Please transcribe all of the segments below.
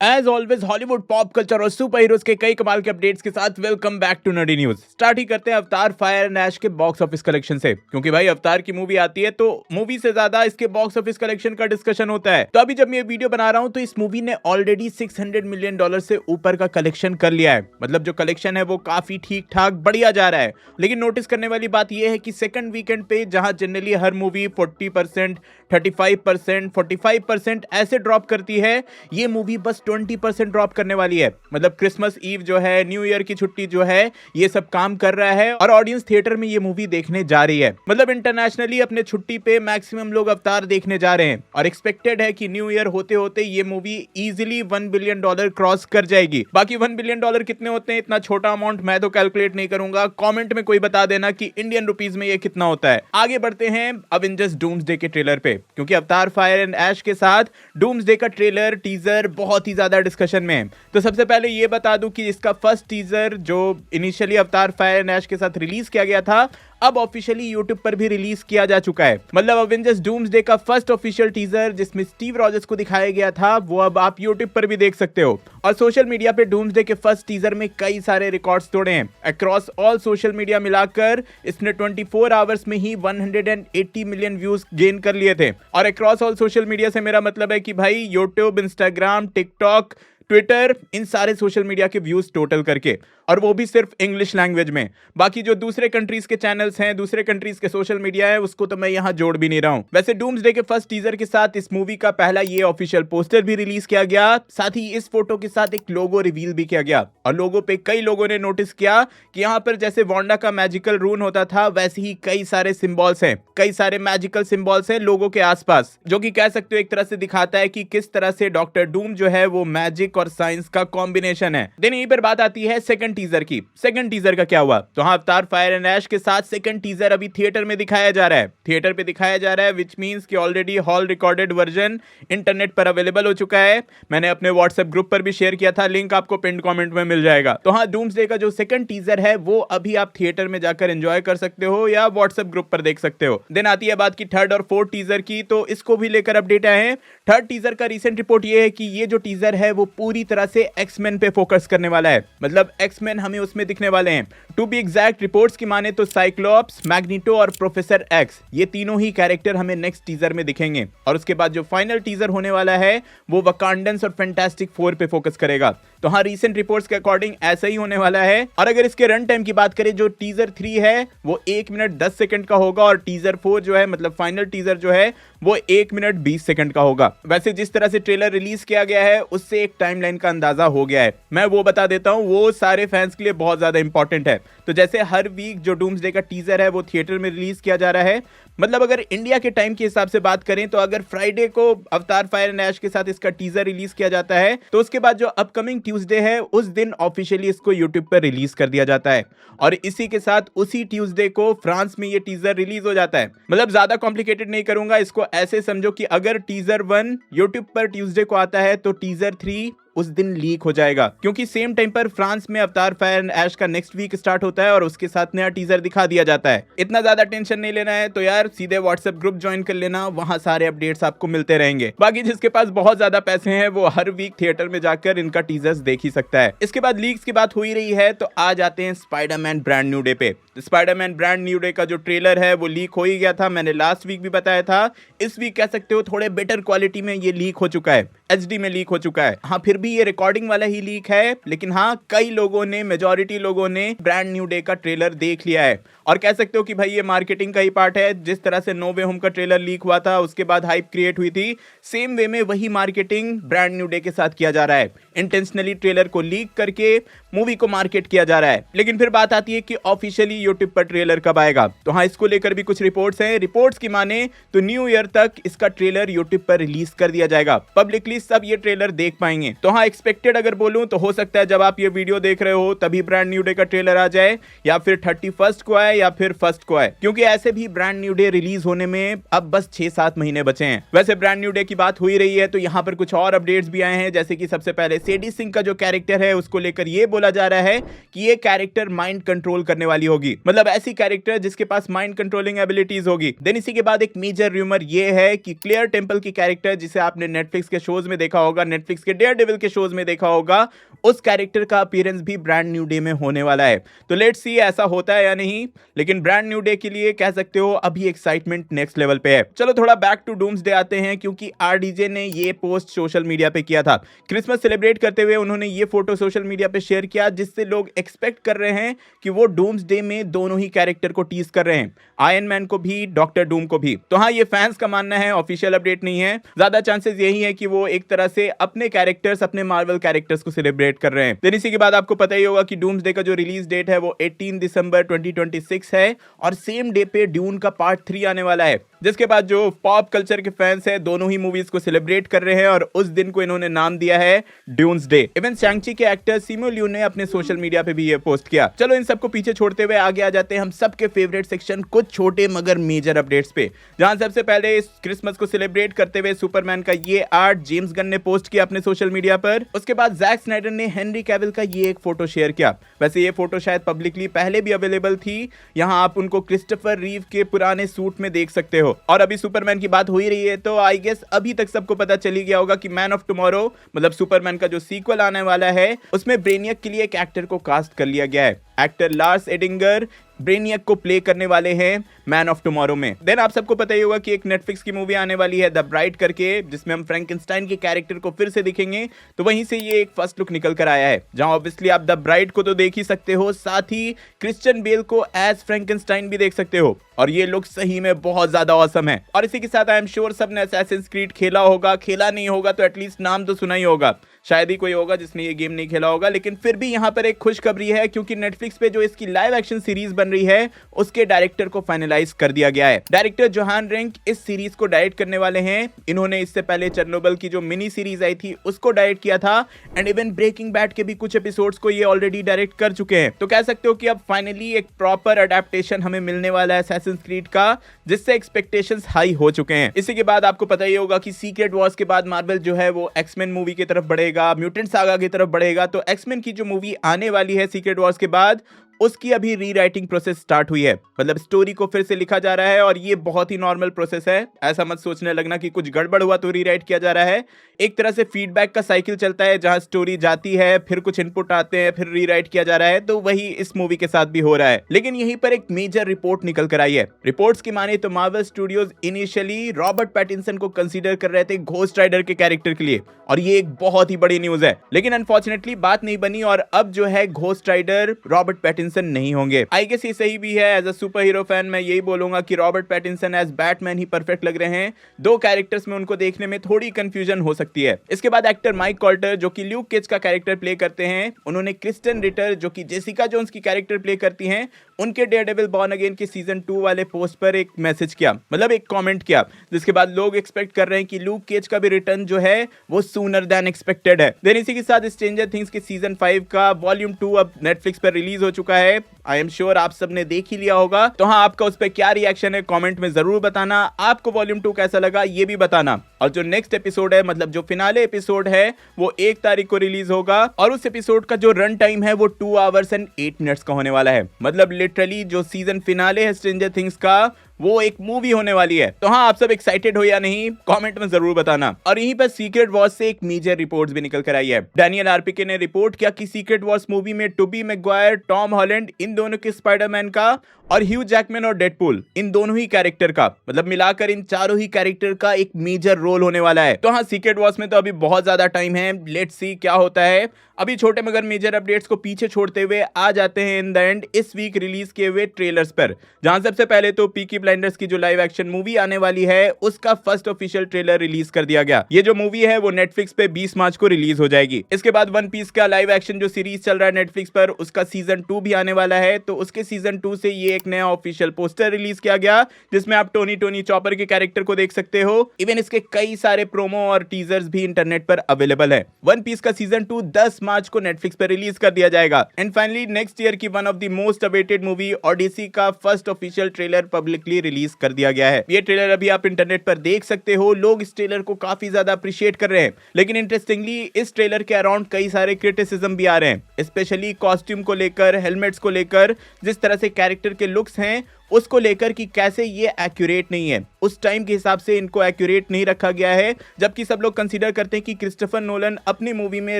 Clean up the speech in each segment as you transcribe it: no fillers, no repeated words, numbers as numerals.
As always Hollywood pop culture और superheroes के कई कमाल के अपडेट्स के साथ welcome back to Nerdy news. Start ही करते हैं अवतार फायर एंड ऐश के बॉक्स ऑफिस कलेक्शन से, क्योंकि भाई अवतार की मूवी आती है तो मूवी से ज्यादा इसके बॉक्स ऑफिस कलेक्शन का डिस्कशन होता है। तो अभी जब मैं ये वीडियो बना रहा हूं तो इस मूवी ने ऑलरेडी $600 मिलियन से ऊपर का कलेक्शन कर लिया है। मतलब जो कलेक्शन है वो काफी ठीक ठाक बढ़िया जा रहा है। लेकिन नोटिस करने वाली बात यह है कि सेकंड वीकेंड पे जहां जनरली हर मूवी 40%, 35%, 45% ऐसे ड्रॉप करती है, ये मूवी बस 20% ड्रॉप करने वाली है। मतलब क्रिसमस ईव जो है, न्यू ईयर की छुट्टी जो है, ये सब काम कर रहा है और ऑडियंस थिएटर में ये मूवी देखने जा रही है। मतलब इंटरनेशनली अपने छुट्टी पे मैक्सिमम लोग अवतार देखने जा रहे हैं और एक्सपेक्टेड है कि न्यू ईयर होते होते ये मूवी इजीली $1 बिलियन क्रॉस कर जाएगी। बाकी $1 बिलियन कितने होते हैं, इतना छोटा अमाउंट मैं तो कैलकुलेट नहीं करूंगा। कॉमेंट में कोई बता देना कि इंडियन रुपीज में ये कितना होता है। आगे बढ़ते हैं अवेंजर्स डूम्सडे के ट्रेलर पे, क्योंकि अवतार फायर एंड ऐश के साथ डूम्सडे का ट्रेलर टीजर बहुत ही ज्यादा डिस्कशन में है। तो सबसे पहले ये बता दूं कि इसका फर्स्ट टीजर जो इनिशियली अवतार फायर एंड ऐश के साथ रिलीज किया गया था, अब ऑफिशियली यूट्यूब पर भी रिलीज किया जा चुका है। मतलब अवेंजर्स डूम्सडे का फर्स्ट ऑफिशियल टीजर जिसमें स्टीव रॉजर्स को दिखाया गया था, वो अब आप यूट्यूब पर भी देख सकते हो। और सोशल मीडिया पे डूम्सडे के फर्स्ट टीजर में कई सारे रिकॉर्ड्स तोड़े हैं। अक्रॉस ऑल सोशल मीडिया मिलाकर इसने 24 आवर्स में ही 180 मिलियन व्यूज गेन कर लिए थे। और अक्रॉस ऑल सोशल मीडिया से मेरा मतलब है कि भाई यूट्यूब, इंस्टाग्राम, टिकटॉक, ट्विटर, इन सारे सोशल मीडिया के व्यूज टोटल करके, और वो भी सिर्फ इंग्लिश लैंग्वेज में। बाकी जो दूसरे कंट्रीज के चैनल्स हैं, दूसरे कंट्रीज के सोशल मीडिया है, उसको तो मैं यहां जोड़ भी नहीं रहा हूं। वैसे डूम्सडे के फर्स्ट टीजर के साथ इस मूवी का पहला ये ऑफिशियल पोस्टर भी रिलीज किया गया। साथ ही इस फोटो के साथ एक लोगो रिवील भी किया गया और लोगो पे कई लोगों ने नोटिस किया कि यहां पर जैसे वांडा का मैजिकल रून होता था, वैसे ही कई सारे सिंबल्स हैं, कई सारे मैजिकल सिंबल्स हैं लोगो के आसपास, जो कि कह सकते हो एक तरह से दिखाता है कि किस तरह से डॉक्टर डूम जो है वो मैजिक और साइंस का कॉम्बिनेशन है। देन यहीं पर बात आती है सेकंड टीजर की। सेकंड टीजर का क्या हुआ? तो हाँ, अवतार फायर एंड ऐश के साथ सेकंड टीजर अभी थिएटर में दिखाया जा रहा है। थिएटर पे दिखाया जा रहा है, विच मींस कि already hall recorded version internet पर अवेलेबल हो चुका है। मैंने अपने व्हाट्सएप ग्रुप पर भी शेयर किया था, लिंक आपको पिन कमेंट में मिल जाएगा। तो हाँ, डूम्सडे का जो सेकंड टीजर है वो अभी आप थिएटर में जाकर एंजॉय कर सकते हो या व्हाट्सएप ग्रुप पर देख सकते हो। देन आती है बात की थर्ड और फोर्थ टीजर की, तो इसको भी लेकर अपडेट आए हैं। थर्ड टीजर का रीसेंट रिपोर्ट ये है कि ये जो टीजर है वो पूरी तरह से एक्समैन पे फोकस करने वाला है। मतलब एक्समैन हमें उसमें दिखने वाले हैं। टू बी एग्जैक्ट, रिपोर्ट्स की माने तो साइक्लोप्स, मैग्नीटो और प्रोफेसर एक्स, ये तीनों ही कैरेक्टर हमें नेक्स्ट टीजर में दिखेंगे। और उसके बाद जो फाइनल टीजर होने वाला है वो वकांडन्स और फैंटास्टिक फोर पे फोकस करेगा। तो हाँ, रीसेंट रिपोर्ट्स के अकॉर्डिंग ऐसा ही होने वाला है। और अगर इसके रन टाइम की बात करें, जो टीजर 3 है वो 1 मिनट 10 सेकंड का होगा और टीजर 4 जो है, मतलब फाइनल टीजर जो है, वो 1 मिनट 20 सेकंड का होगा। वैसे जिस तरह से ट्रेलर रिलीज किया गया है उससे एक टाइमलाइन का अंदाजा हो गया है। मैं वो बता देता हूं, वो सारे फैंस के लिए बहुत ज्यादा इंपॉर्टेंट है। तो जैसे हर वीक जो डूम्सडे का टीजर है वो थिएटर में रिलीज किया जा रहा है। मतलब अगर इंडिया के टाइम के हिसाब से बात करें तो अगर फ्राइडे को अवतार फायर एंड ऐश के साथ इसका टीजर रिलीज किया जाता है, तो उसके बाद जो अपकमिंग ट्यूसडे है उस दिन ऑफिशियली इसको यूट्यूब पर रिलीज कर दिया जाता है। और इसी के साथ उसी ट्यूसडे को फ्रांस में ये टीजर रिलीज हो जाता है। मतलब ज्यादा कॉम्प्लिकेटेड नहीं करूंगा, इसको ऐसे समझो कि अगर टीजर 1 यूट्यूब पर ट्यूसडे को आता है तो टीजर 3 उस दिन लीक हो जाएगा, क्योंकि सेम टाइम पर फ्रांस में अवतार फायर एंड ऐश का नेक्स्ट वीक स्टार्ट होता है और उसके साथ नया टीजर दिखा दिया जाता है। इतना ज्यादा टेंशन नहीं लेना है, तो यार सीधे व्हाट्सएप ग्रुप ज्वाइन कर लेना, वहां सारे अपडेट्स आपको मिलते रहेंगे। बाकी जिसके पास बहुत ज्यादा पैसे हैं वो हर वीक थिएटर में जाकर इनका टीजर्स देख ही सकता है। इसके बाद लीक्स की बात हो ही रही है, तो आ जाते हैं स्पाइडरमैन ब्रांड न्यू डे पे। स्पाइडरमैन ब्रांड न्यू डे का जो ट्रेलर है वो लीक हो ही गया था, मैंने लास्ट वीक भी बताया था। इस वीक कह सकते हो थोड़े बेटर क्वालिटी में ये लीक हो चुका है, HD में लीक हो चुका है। हाँ, फिर भी ये रिकॉर्डिंग वाला ही लीक है, लेकिन हाँ, कई लोगों ने, मेजॉरिटी लोगों ने ब्रांड न्यू डे का ट्रेलर देख लिया है और कह सकते हो कि भाई ये मार्केटिंग का ही पार्ट है। जिस तरह से नो वे होम का ट्रेलर लीक हुआ था, उसके बाद हाइप क्रिएट हुई थी, सेम वे में वही मार्केटिंग ब्रांड न्यू डे के साथ किया जा रहा है। इंटेंशनली ट्रेलर को लीक करके मूवी को मार्केट किया जा रहा है। लेकिन फिर बात आती है कि ऑफिशियली यूट्यूब पर ट्रेलर कब आएगा। तो हाँ, इसको लेकर भी कुछ रिपोर्ट्स हैं। रिपोर्ट्स की माने तो न्यू ईयर तक इसका ट्रेलर यूट्यूब पर रिलीज कर दिया जाएगा, पब्लिकली सब ये ट्रेलर देख पाएंगे। तो हाँ, एक्सपेक्टेड अगर बोलूं तो हो सकता है जब आप ये वीडियो देख रहे हो तभी ब्रांड न्यू डे का ट्रेलर आ जाए, या फिर 31st को आए या फिर 1st को आए, क्योंकि ऐसे भी ब्रांड न्यू डे के रिलीज होने में अब बस 6-7 महीने बचे हैं। वैसे ब्रांड न्यू डे की बात हो ही रही है तो यहाँ पर कुछ और अपडेट्स भी आए हैं, जैसे कि सबसे पहले सेडी सिंह का जो कैरेक्टर है उसको लेकर ये बोला जा रहा है कि ये कैरेक्टर माइंड कंट्रोल करने वाली होगी, मतलब ऐसी कैरेक्टर जिसके पास माइंड कंट्रोलिंग एबिलिटीज होगी। देन इसी के बाद एक मेजर रूमर ये है कि क्लेयर टेम्पल की कैरेक्टर, जिसे आपने नेटफ्लिक्स के शोज में देखा होगा, नेटफ्लिक्स के डेयरडेविल के शोज में देखा होगा, उस कैरेक्टर का अपीयरेंस भी ब्रांड न्यू डे में होने वाला है। तो लेट्स सी ऐसा होता है या नहीं, लेकिन ब्रांड न्यू डे के लिए कह सकते हो अभी एक्साइटमेंट नेक्स्ट लेवल पे है। चलो थोड़ा बैक टू डूम्सडे आते हैं, क्योंकि आरडीजे ने ये पोस्ट सोशल मीडिया पे किया था। क्रिसमस सेलिब्रेट करते हुए उन्होंने ये फोटो सोशल मीडिया पे शेयर किया, जिससे लोग एक्सपेक्ट कर रहे हैं कि वो डूम्सडे में दोनों ही कैरेक्टर को टीज कर रहे हैं, आयरन मैन को भी, डॉक्टर डूम को भी। तो हाँ, ये फैंस का मानना है, ऑफिशियल अपडेट नहीं है। ज्यादा चांसेस यही है कि वो एक तरह से अपने कैरेक्टर्स, अपने मार्वल कैरेक्टर्स को सेलिब्रेट कर रहे हैं। देन इसी के बाद आपको पता ही होगा कि डूम्सडे का जो रिलीज डेट है वो 18 दिसंबर 2026 है, और सेम डे पे ड्यून का पार्ट 3 आने वाला है, जिसके बाद जो पॉप कल्चर के फैंस हैं दोनों ही मूवीज को सेलिब्रेट कर रहे हैं, और उस दिन को इन्होंने नाम दिया है ड्यून्सडे। इवन शैंग-ची के एक्टर सिमो लियू ने अपने सोशल मीडिया पे भी ये पोस्ट किया। चलो इन सबको पीछे छोड़ते हुए आगे आ जाते हैं हम सबके फेवरेट सेक्शन, कुछ छोटे मगर मेजर अपडेट्स पे, जहां सबसे पहले इस क्रिसमस को सेलिब्रेट करते हुए सुपरमैन का ये आर्ट जेम्स गन ने पोस्ट किया अपने सोशल मीडिया पर। उसके बाद जैक स्नाइडर ने हेनरी कैविल का ये एक फोटो शेयर किया। वैसे ये फोटो शायद पब्लिकली पहले भी अवेलेबल थी, यहां आप उनको क्रिस्टोफर रीव के पुराने सूट में देख सकते हो। और अभी सुपरमैन की बात हो ही रही है तो आई गेस अभी तक सबको पता चली गया होगा कि मैन ऑफ टुमारो, मतलब सुपरमैन का जो सीक्वल आने वाला है, उसमें ब्रेनियक के लिए एक एक्टर को कास्ट कर लिया गया है। एक्टर लार्स एडिंगर ब्रेनियक को प्ले करने वाले हैं मैन ऑफ टुमारो में। देन आप सबको पता ही होगा कि एक नेटफ्लिक्स की मूवी आने वाली है द ब्राइड करके, जिसमें हम फ्रैंकेनस्टाइन के कैरेक्टर को फिर से दिखेंगे। तो वहीं से ये एक फर्स्ट लुक निकल कर आया है, जहां ऑब्वियसली आप द ब्राइड को तो देख ही सकते हो, साथ ही क्रिश्चियन बेल को एज फ्रैंकेनस्टाइन भी देख सकते हो, और ये लुक सही में बहुत ज्यादा ऑसम है। और इसी के साथ आई एम श्योर सबने असैसिन्स क्रीड खेला होगा, खेला नहीं होगा तो एटलीस्ट नाम तो सुना ही होगा, शायद ही कोई होगा जिसने ये गेम नहीं खेला होगा। लेकिन फिर भी यहाँ पर एक खुशखबरी है, क्योंकि नेटफ्लिक्स पे जो इसकी लाइव एक्शन सीरीज बन रही है उसके डायरेक्टर को फाइनलाइज कर दिया गया है। डायरेक्टर जोहान रिंक इस सीरीज को डायरेक्ट करने वाले हैं। इन्होंने इससे पहले चेरनोबिल की जो मिनी सीरीज आई थी उसको डायरेक्ट किया था, एंड इवन ब्रेकिंग बैड के भी कुछ एपिसोड्स को ये ऑलरेडी डायरेक्ट कर चुके हैं। तो कह सकते हो कि अब फाइनली एक प्रॉपर अडेप्टेशन हमें मिलने वाला है असैसिन्स क्रीड का, जिससे एक्सपेक्टेशंस हाई हो चुके हैं। इसी के बाद आपको पता ही होगा कि सीक्रेट वॉर्स के बाद मार्वल जो है वो एक्समैन मूवी की तरफ बढ़ेगा, म्यूटेंट सागा की तरफ बढ़ेगा। तो एक्समैन की जो मूवी आने वाली है सीक्रेट वॉर्स के बाद, उसकी अभी रीराइटिंग प्रोसेस स्टार्ट हुई है, मतलब स्टोरी को फिर से लिखा जा रहा है, और ये बहुत ही नॉर्मल प्रोसेस है। ऐसा मत सोचने लगना कि कुछ गड़बड़ हुआ तो रीराइट किया जा रहा है। एक तरह से फीडबैक का साइकिल चलता है, जहां स्टोरी जाती है, फिर कुछ इनपुट आते हैं, फिर रीराइट किया जा रहा है। तो वही इस मूवी के साथ भी हो रहा है। लेकिन यहीं पर एक मेजर रिपोर्ट निकल कर आई है। रिपोर्ट्स की माने तो Marvel studios initially Robert Pattinson को कंसीडर कर रहे थे घोस्ट राइडर के कैरेक्टर के लिए, और ये एक बहुत ही बड़ी न्यूज है। लेकिन अनफॉर्चुनेटली बात नहीं बनी, और अब जो है घोस्ट राइडर रॉबर्ट पैटिंसन नहीं होंगे। आई गेस ये सही भी है। As a superhero fan मैं यही बोलूंगा कि रॉबर्ट पैटिंसन एज बैटमैन ही परफेक्ट लग रहे हैं। दो कैरेक्टर्स में उनको देखने में थोड़ी कंफ्यूजन हो सकती है। इसके बाद एक्टर माइक कॉल्टर, जो कि ल्यूक केज का कैरेक्टर प्ले करते हैं, उन्होंने क्रिस्टन रिटर, जो कि जेसिका जोन्स की कैरेक्टर प्ले करती हैं, उनके डेयरडेविल बॉर्न अगेन के सीजन 2 वाले पोस्ट पर एक मैसेज किया, मतलब एक कमेंट किया, जिसके बाद लोग एक्सपेक्ट कर रहे हैं कि ल्यूक केज का भी रिटर्न जो है वो सूनर देन एक्सपेक्टेड है। देन इसी के साथ स्ट्रेंजर थिंग्स के सीजन 5 का वॉल्यूम 2 अब नेटफ्लिक्स पर रिलीज हो चुका है। आई एम श्योर आप सबने देख ही लिया होगा। तो हाँ, आपका उस पर क्या रिएक्शन है कमेंट में जरूर बताना। आपको वॉल्यूम 2 कैसा लगा ये भी बताना। और जो नेक्स्ट एपिसोड है, मतलब जो फिनाले एपिसोड है, वो 1 तारीख को रिलीज होगा, और उस एपिसोड का जो रन टाइम है वो 2 आवर्स एंड 8 मिनट्स का होने वाला है। मतलब लिटरली जो सीजन फिनाले है स्ट्रेंजर थिंग्स का, वो एक मूवी होने वाली है। तो हाँ, आप सब एक्साइटेड हो या नहीं कमेंट में जरूर बताना। और यहीं पर सीक्रेट वॉर्स से एक मेजर रिपोर्ट्स भी निकल कर आई है। डैनियल आरपीके ने रिपोर्ट किया कि सीक्रेट वॉर्स मूवी में टोबी मैगवायर, टॉम हॉलैंड, इन दोनों के स्पाइडरमैन का, और ह्यू जैकमैन और डेडपूल, इन दोनों ही कैरेक्टर का, मतलब मिलाकर इन चारों ही कैरेक्टर का एक मेजर रोल होने वाला है। तो हाँ, सीक्रेट वॉर्स में तो अभी बहुत ज्यादा टाइम है, लेट्स सी क्या होता है। अभी छोटे मगर मेजर अपडेट्स को पीछे छोड़ते हुए आ जाते हैं इन द एंड इस वीक रिलीज किए हुए ट्रेलर्स पर, जहां सबसे पहले तो पीकी ब्लाइंडर्स की जो लाइव एक्शन मूवी आने वाली है उसका फर्स्ट ऑफिशियल ट्रेलर रिलीज कर दिया गया। ये जो मूवी है वो नेटफ्लिक्स पे 20 मार्च को रिलीज हो जाएगी। इसके बाद वन पीस का लाइव एक्शन जो सीरीज चल रहा है नेटफ्लिक्स पर, उसका सीजन 2 भी आने वाला है। तो उसके सीजन 2 से ये एक नया ऑफिशियल पोस्टर रिलीज किया गया, जिसमें आप टोनी चॉपर के कैरेक्टर को देख सकते हो। इवन इसके कई सारे प्रोमो और टीजर्स भी इंटरनेट पर अवेलेबल है। वन पीस का सीजन 2 10 मार्च को नेटफ्लिक्स पर रिलीज कर दिया जाएगा। एंड फाइनली नेक्स्ट ईयर की one of the most awaited movie Odyssey का फर्स्ट ऑफिशियल ट्रेलर पब्लिकली लिए रिलीज कर दिया गया है। ये ट्रेलर अभी आप इंटरनेट पर देख सकते हो, लोग इस ट्रेलर को काफी ज्यादा अप्रिशिएट कर रहे हैं। लेकिन इंटरेस्टिंगली इस ट्रेलर के अराउंड कई सारे क्रिटिसिज्म भी आ रहे हैं, स्पेशली कॉस्ट्यूम को लेकर, हेलमेट्स को लेकर, जिस तरह से कैरेक्टर के लुक्स हैं उसको लेकर कि कैसे ये एक्यूरेट नहीं है, उस टाइम के हिसाब से इनको एक्यूरेट नहीं रखा गया है। जबकि सब लोग कंसीडर करते हैं कि क्रिस्टोफर नोलन अपनी मूवी में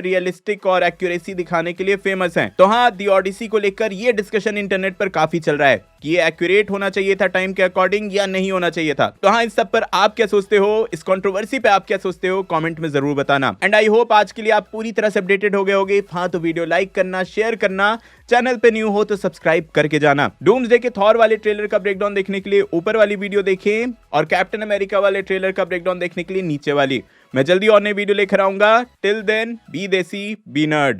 रियलिस्टिक और एक्यूरेसी दिखाने के लिए फेमस हैं। तो हाँ, दी ओडिसी को लेकर ये डिस्कशन इंटरनेट पर काफी चल रहा है कि ये एक्यूरेट होना चाहिए था टाइम के अकॉर्डिंग या नहीं होना चाहिए था। तो हाँ, इस सब पर आप क्या सोचते हो, इस कंट्रोवर्सी पे आप क्या सोचते हो, कमेंट में जरूर बताना। एंड आई होप आज के लिए आप पूरी तरह से अपडेटेड हो गए होगे। हाँ, तो वीडियो लाइक करना, शेयर करना, चैनल पे न्यू हो तो सब्सक्राइब करके जाना। डूम्सडे के थॉर वाले ट्रेलर का ब्रेकडाउन देखने के लिए ऊपर वाली वीडियो देखें और कैप्टन अमेरिका वाले ट्रेलर का ब्रेकडाउन देखने के लिए नीचे वाली। मैं जल्दी और नई वीडियो लेकर आऊंगा। टिल देन बी देसी बी नर्ड।